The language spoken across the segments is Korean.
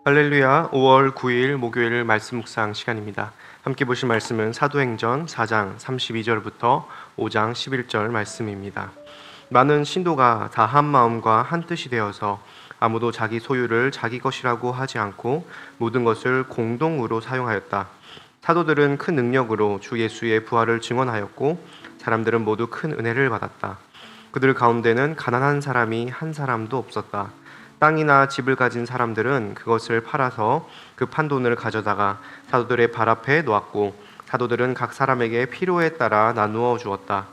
할렐루야. 5월 9일 목요일 말씀 묵상 시간입니다. 함께 보실 말씀은 사도행전 4장 32절부터 5장 11절 말씀입니다. 많은 신도가 다 한 마음과 한 뜻이 되어서 아무도 자기 소유를 자기 것이라고 하지 않고 모든 것을 공동으로 사용하였다. 사도들은 큰 능력으로 주 예수의 부활을 증언하였고 사람들은 모두 큰 은혜를 받았다. 그들 가운데는 가난한 사람이 한 사람도 없었다. 땅이나 집을 가진 사람들은 그것을 팔아서 그 판돈을 가져다가 사도들의 발 앞에 놓았고 사도들은 각 사람에게 필요에 따라 나누어 주었다.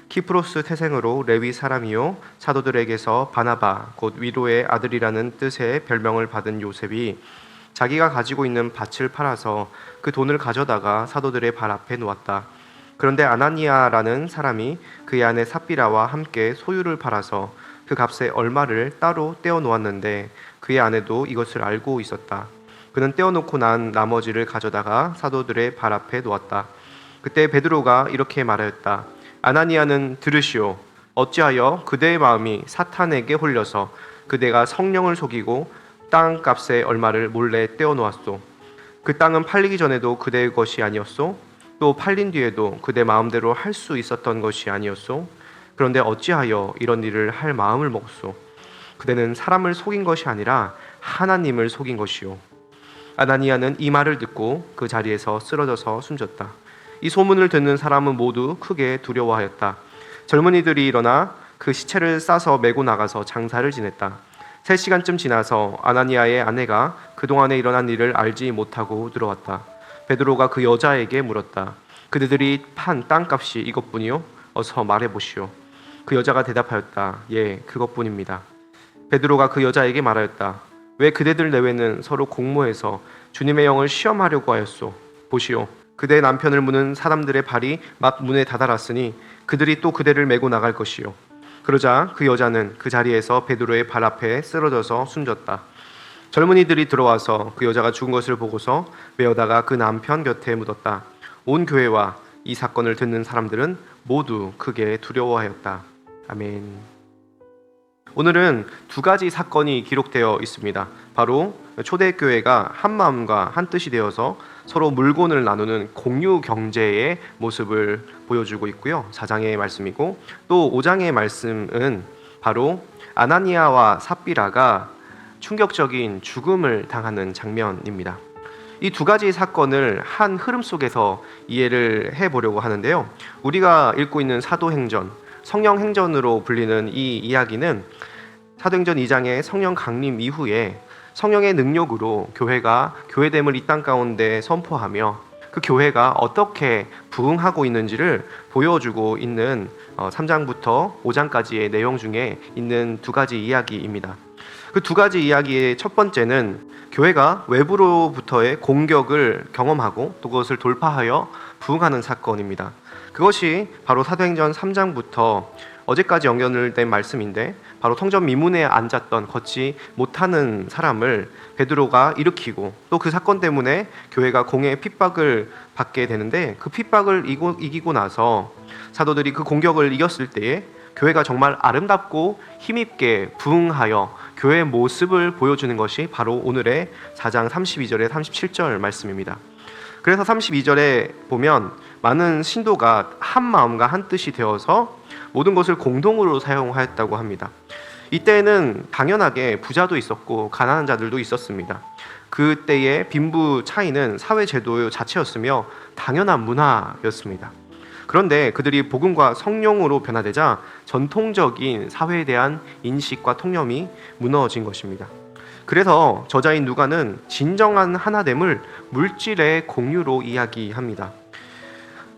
키프로스 태생으로 레위 사람이요 사도들에게서 바나바 곧 위로의 아들이라는 뜻의 별명을 받은 요셉이 자기가 가지고 있는 밭을 팔아서 그 돈을 가져다가 사도들의 발 앞에 놓았다. 그런데 아나니아라는 사람이 그의 아내 삽비라와 함께 소유를 팔아서 그 값에 얼마를 따로 떼어 놓았는데 그의 아내도 이것을 알고 있었다. 그는 떼어놓고 난 나머지를 가져다가 사도들의 발 앞에 놓았다. 그때 베드로가 이렇게 말하였다. 아나니아는 들으시오. 어찌하여 그대의 마음이 사탄에게 홀려서 그대가 성령을 속이고 땅 값에 얼마를 몰래 떼어 놓았소. 그 땅은 팔리기 전에도 그대의 것이 아니었소. 또 팔린 뒤에도 그대 마음대로 할 수 있었던 것이 아니었소. 그런데 어찌하여 이런 일을 할 마음을 먹었소? 그대는 사람을 속인 것이 아니라 하나님을 속인 것이요. 아나니아는 이 말을 듣고 그 자리에서 쓰러져서 숨졌다. 이 소문을 듣는 사람은 모두 크게 두려워하였다. 젊은이들이 일어나 그 시체를 싸서 메고 나가서 장사를 지냈다. 3시간쯤 지나서 아나니아의 아내가 그동안에 일어난 일을 알지 못하고 들어왔다. 베드로가 그 여자에게 물었다. 그대들이 판 땅값이 이것뿐이요? 어서 말해보시오. 그 여자가 대답하였다. 예, 그것뿐입니다. 베드로가 그 여자에게 말하였다. 왜 그대들 내외는 서로 공모해서 주님의 영을 시험하려고 하였소? 보시오. 그대 남편을 무는 사람들의 발이 막 문에 다다랐으니 그들이 또 그대를 메고 나갈 것이요. 그러자 그 여자는 그 자리에서 베드로의 발 앞에 쓰러져서 숨졌다. 젊은이들이 들어와서 그 여자가 죽은 것을 보고서 메어다가 그 남편 곁에 묻었다. 온 교회와 이 사건을 듣는 사람들은 모두 크게 두려워하였다. 아멘. 오늘은 두 가지 사건이 기록되어 있습니다. 바로 초대교회가 한 마음과 한 뜻이 되어서 서로 물건을 나누는 공유 경제의 모습을 보여주고 있고요. 4장의 말씀이고 또 5장의 말씀은 바로 아나니아와 삽비라가 충격적인 죽음을 당하는 장면입니다. 이 두 가지 사건을 한 흐름 속에서 이해를 해보려고 하는데요. 우리가 읽고 있는 사도행전, 성령행전으로 불리는 이 이야기는 사도행전 2장의 성령 강림 이후에 성령의 능력으로 교회가 교회됨을 이 땅 가운데 선포하며 그 교회가 어떻게 부흥하고 있는지를 보여주고 있는 3장부터 5장까지의 내용 중에 있는 두 가지 이야기입니다. 그 두 가지 이야기의 첫 번째는 교회가 외부로부터의 공격을 경험하고 또 그것을 돌파하여 부흥하는 사건입니다. 그것이 바로 사도행전 3장부터 어제까지 연결된 말씀인데 바로 성전 미문에 앉았던 걷지 못하는 사람을 베드로가 일으키고 또 그 사건 때문에 교회가 공의 핍박을 받게 되는데 그 핍박을 이기고 나서 사도들이 그 공격을 이겼을 때에 교회가 정말 아름답고 힘있게 부흥하여 교회의 모습을 보여주는 것이 바로 오늘의 4장 32절에 37절 말씀입니다. 그래서 32절에 보면 많은 신도가 한 마음과 한 뜻이 되어서 모든 것을 공동으로 사용하였다고 합니다. 이때는 당연하게 부자도 있었고 가난한 자들도 있었습니다. 그때의 빈부 차이는 사회 제도 자체였으며 당연한 문화였습니다. 그런데 그들이 복음과 성령으로 변화되자 전통적인 사회에 대한 인식과 통념이 무너진 것입니다. 그래서 저자인 누가는 진정한 하나됨을 물질의 공유로 이야기합니다.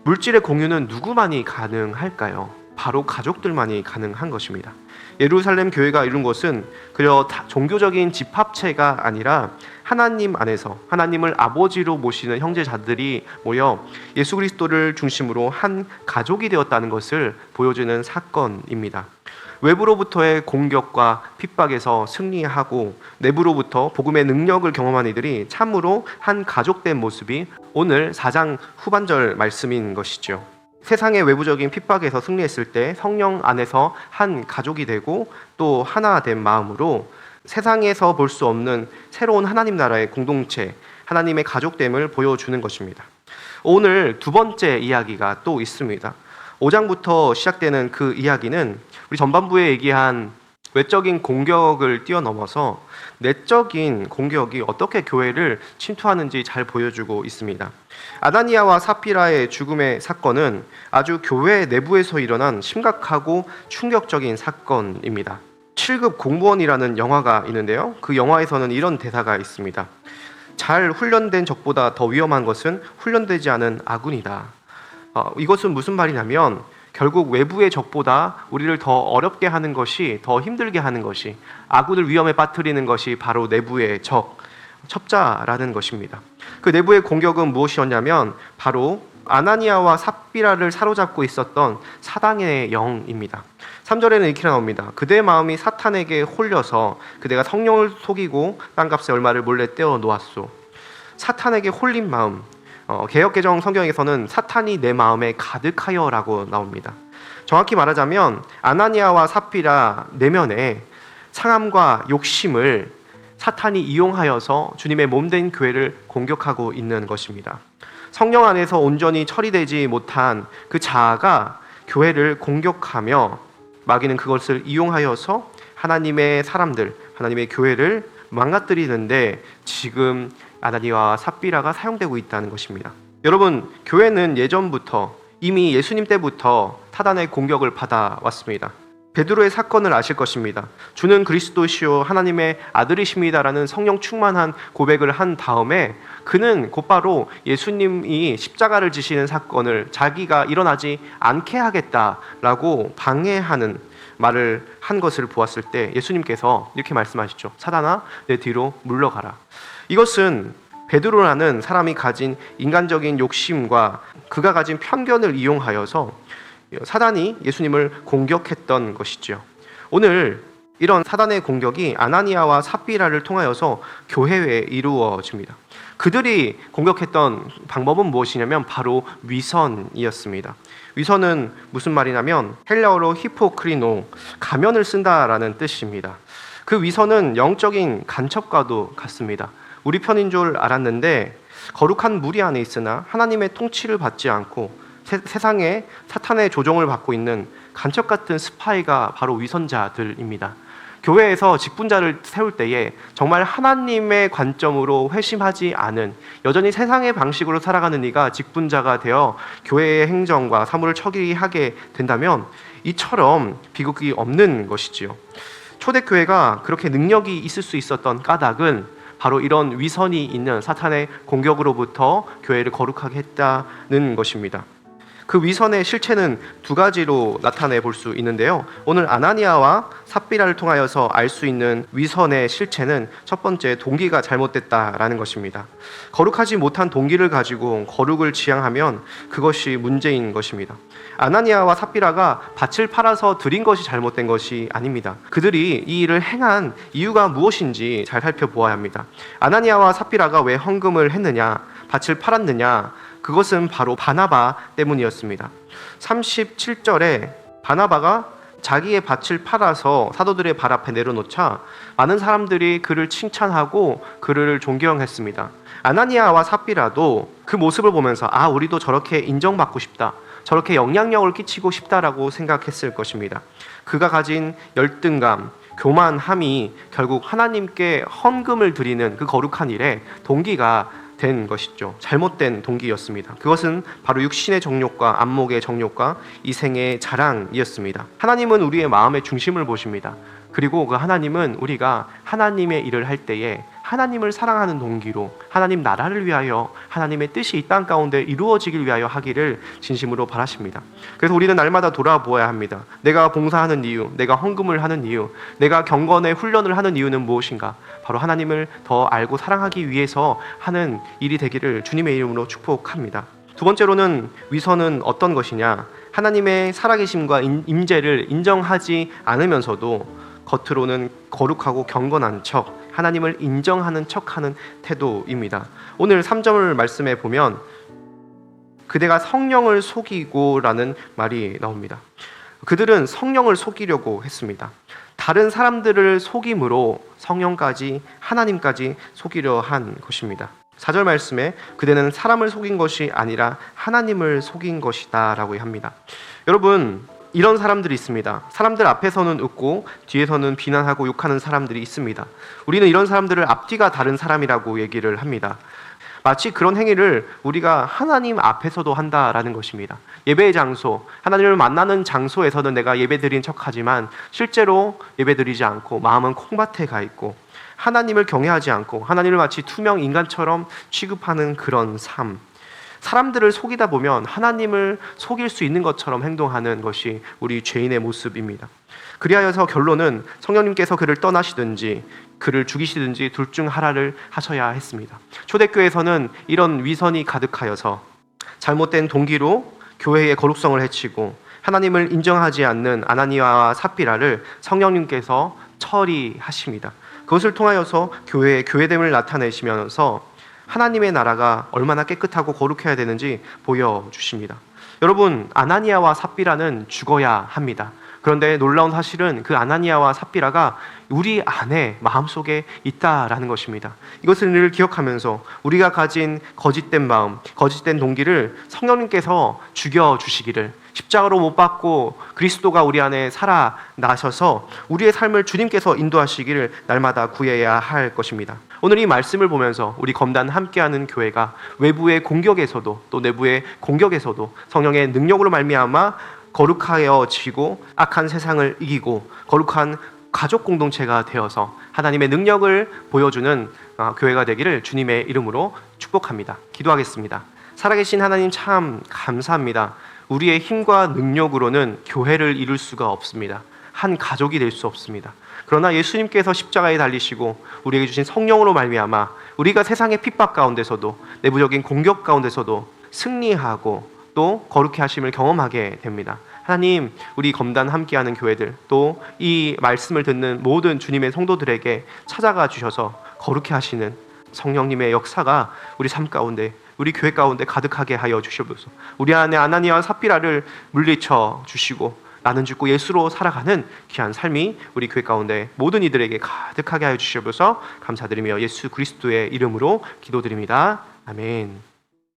물질의 공유는 누구만이 가능할까요? 바로 가족들만이 가능한 것입니다. 예루살렘 교회가 이룬 것은 그저 종교적인 집합체가 아니라 하나님 안에서 하나님을 아버지로 모시는 형제자들이 모여 예수 그리스도를 중심으로 한 가족이 되었다는 것을 보여주는 사건입니다. 외부로부터의 공격과 핍박에서 승리하고 내부로부터 복음의 능력을 경험한 이들이 참으로 한 가족된 모습이 오늘 4장 후반절 말씀인 것이죠. 세상의 외부적인 핍박에서 승리했을 때 성령 안에서 한 가족이 되고 또 하나 된 마음으로 세상에서 볼 수 없는 새로운 하나님 나라의 공동체, 하나님의 가족됨을 보여주는 것입니다. 오늘 두 번째 이야기가 또 있습니다. 5장부터 시작되는 그 이야기는 우리 전반부에 얘기한 외적인 공격을 뛰어넘어서 내적인 공격이 어떻게 교회를 침투하는지 잘 보여주고 있습니다. 아나니아와 삽비라의 죽음의 사건은 아주 교회 내부에서 일어난 심각하고 충격적인 사건입니다. 7급 공무원이라는 영화가 있는데요. 그 영화에서는 이런 대사가 있습니다. 잘 훈련된 적보다 더 위험한 것은 훈련되지 않은 아군이다. 이것은 무슨 말이냐면 결국 외부의 적보다 우리를 더 어렵게 하는 것이, 더 힘들게 하는 것이, 아군을 위험에 빠뜨리는 것이 바로 내부의 적, 첩자라는 것입니다. 그 내부의 공격은 무엇이었냐면 바로 아나니아와 삽비라를 사로잡고 있었던 사단의 영입니다. 3절에는 이렇게 나옵니다. 그대의 마음이 사탄에게 홀려서 그대가 성령을 속이고 땅값의 얼마를 몰래 떼어 놓았소. 사탄에게 홀린 마음, 개역개정 성경에서는 사탄이 내 마음에 가득하여 라고 나옵니다. 정확히 말하자면 아나니아와 삽비라 내면에 상함과 욕심을 사탄이 이용하여서 주님의 몸된 교회를 공격하고 있는 것입니다. 성령 안에서 온전히 처리되지 못한 그 자아가 교회를 공격하며 마귀는 그것을 이용하여서 하나님의 사람들, 하나님의 교회를 망가뜨리는데 지금 아나니아와 삽비라가 사용되고 있다는 것입니다. 여러분, 교회는 예전부터 이미 예수님 때부터 타단의 공격을 받아왔습니다. 베드로의 사건을 아실 것입니다. 주는 그리스도시요 하나님의 아들이십니다라는 성령 충만한 고백을 한 다음에 그는 곧바로 예수님이 십자가를 지시는 사건을 자기가 일어나지 않게 하겠다라고 방해하는 말을 한 것을 보았을 때 예수님께서 이렇게 말씀하시죠. 사단아, 내 뒤로 물러가라. 이것은 베드로라는 사람이 가진 인간적인 욕심과 그가 가진 편견을 이용하여서 사단이 예수님을 공격했던 것이죠. 오늘 이런 사단의 공격이 아나니아와 삽비라를 통하여서 교회에 이루어집니다. 그들이 공격했던 방법은 무엇이냐면 바로 위선이었습니다. 위선은 무슨 말이냐면 헬라어로 히포크리노, 가면을 쓴다라는 뜻입니다. 그 위선은 영적인 간첩과도 같습니다. 우리 편인 줄 알았는데 거룩한 무리 안에 있으나 하나님의 통치를 받지 않고 세상에 사탄의 조종을 받고 있는 간첩 같은 스파이가 바로 위선자들입니다. 교회에서 직분자를 세울 때에 정말 하나님의 관점으로 회심하지 않은, 여전히 세상의 방식으로 살아가는 이가 직분자가 되어 교회의 행정과 사물을 처리하게 된다면 이처럼 비극이 없는 것이지요. 초대교회가 그렇게 능력이 있을 수 있었던 까닭은 바로 이런 위선이 있는 사탄의 공격으로부터 교회를 거룩하게 했다는 것입니다. 그 위선의 실체는 두 가지로 나타내 볼 수 있는데요. 오늘 아나니아와 삽비라를 통하여서 알 수 있는 위선의 실체는 첫 번째, 동기가 잘못됐다라는 것입니다. 거룩하지 못한 동기를 가지고 거룩을 지향하면 그것이 문제인 것입니다. 아나니아와 삽비라가 밭을 팔아서 드린 것이 잘못된 것이 아닙니다. 그들이 이 일을 행한 이유가 무엇인지 잘 살펴보아야 합니다. 아나니아와 삽비라가 왜 헌금을 했느냐, 밭을 팔았느냐, 그것은 바로 바나바 때문이었습니다. 37절에 바나바가 자기의 밭을 팔아서 사도들의 발 앞에 내려놓자 많은 사람들이 그를 칭찬하고 그를 존경했습니다. 아나니아와 삽비라도 그 모습을 보면서 우리도 저렇게 인정받고 싶다, 저렇게 영향력을 끼치고 싶다라고 생각했을 것입니다. 그가 가진 열등감, 교만함이 결국 하나님께 헌금을 드리는 그 거룩한 일에 동기가 된 것이죠. 잘못된 동기였습니다. 그것은 바로 육신의 정욕과 안목의 정욕과 이생의 자랑이었습니다. 하나님은 우리의 마음의 중심을 보십니다. 그리고 그 하나님은 우리가 하나님의 일을 할 때에 하나님을 사랑하는 동기로 하나님 나라를 위하여 하나님의 뜻이 이 땅 가운데 이루어지길 위하여 하기를 진심으로 바라십니다. 그래서 우리는 날마다 돌아보아야 합니다. 내가 봉사하는 이유, 내가 헌금을 하는 이유, 내가 경건의 훈련을 하는 이유는 무엇인가? 바로 하나님을 더 알고 사랑하기 위해서 하는 일이 되기를 주님의 이름으로 축복합니다. 두 번째로는 위선은 어떤 것이냐? 하나님의 살아계심과 임재를 인정하지 않으면서도 겉으로는 거룩하고 경건한 척, 하나님을 인정하는 척하는 태도입니다. 오늘 3절 말씀에 보면 그대가 성령을 속이고 라는 말이 나옵니다. 그들은 성령을 속이려고 했습니다. 다른 사람들을 속임으로 성령까지 하나님까지 속이려 한 것입니다. 4절 말씀에 그대는 사람을 속인 것이 아니라 하나님을 속인 것이다 라고 합니다. 여러분, 이런 사람들이 있습니다. 사람들 앞에서는 웃고 뒤에서는 비난하고 욕하는 사람들이 있습니다. 우리는 이런 사람들을 앞뒤가 다른 사람이라고 얘기를 합니다. 마치 그런 행위를 우리가 하나님 앞에서도 한다라는 것입니다. 예배의 장소, 하나님을 만나는 장소에서는 내가 예배드린 척하지만 실제로 예배드리지 않고 마음은 콩밭에 가 있고 하나님을 경외하지 않고 하나님을 마치 투명 인간처럼 취급하는 그런 삶. 사람들을 속이다 보면 하나님을 속일 수 있는 것처럼 행동하는 것이 우리 죄인의 모습입니다. 그리하여서 결론은 성령님께서 그를 떠나시든지 그를 죽이시든지 둘 중 하나를 하셔야 했습니다. 초대교회에서는 이런 위선이 가득하여서 잘못된 동기로 교회의 거룩성을 해치고 하나님을 인정하지 않는 아나니아와 삽비라를 성령님께서 처리하십니다. 그것을 통하여서 교회의 교회됨을 나타내시면서 하나님의 나라가 얼마나 깨끗하고 거룩해야 되는지 보여주십니다. 여러분, 아나니아와 삽비라는 죽어야 합니다. 그런데 놀라운 사실은 그 아나니아와 삽비라가 우리 안에 마음속에 있다라는 것입니다. 이것을 늘 기억하면서 우리가 가진 거짓된 마음, 거짓된 동기를 성령님께서 죽여주시기를, 십자가로 못 박고 그리스도가 우리 안에 살아나셔서 우리의 삶을 주님께서 인도하시기를 날마다 구해야 할 것입니다. 오늘 이 말씀을 보면서 우리 검단 함께하는 교회가 외부의 공격에서도 또 내부의 공격에서도 성령의 능력으로 말미암아 거룩하여지고 악한 세상을 이기고 거룩한 가족 공동체가 되어서 하나님의 능력을 보여주는 교회가 되기를 주님의 이름으로 축복합니다. 기도하겠습니다. 살아계신 하나님 참 감사합니다. 우리의 힘과 능력으로는 교회를 이룰 수가 없습니다. 한 가족이 될 수 없습니다. 그러나 예수님께서 십자가에 달리시고 우리에게 주신 성령으로 말미암아 우리가 세상의 핍박 가운데서도 내부적인 공격 가운데서도 승리하고 또 거룩해 하심을 경험하게 됩니다. 하나님, 우리 검단 함께하는 교회들 또 이 말씀을 듣는 모든 주님의 성도들에게 찾아가 주셔서 거룩해 하시는 성령님의 역사가 우리 삶 가운데 우리 교회 가운데 가득하게 하여 주시옵소서. 우리 안에 아나니아와 삽비라를 물리쳐 주시고 나는 죽고 예수로 살아가는 귀한 삶이 우리 교회 가운데 모든 이들에게 가득하게 하여 주시옵소서. 감사드리며 예수 그리스도의 이름으로 기도드립니다. 아멘.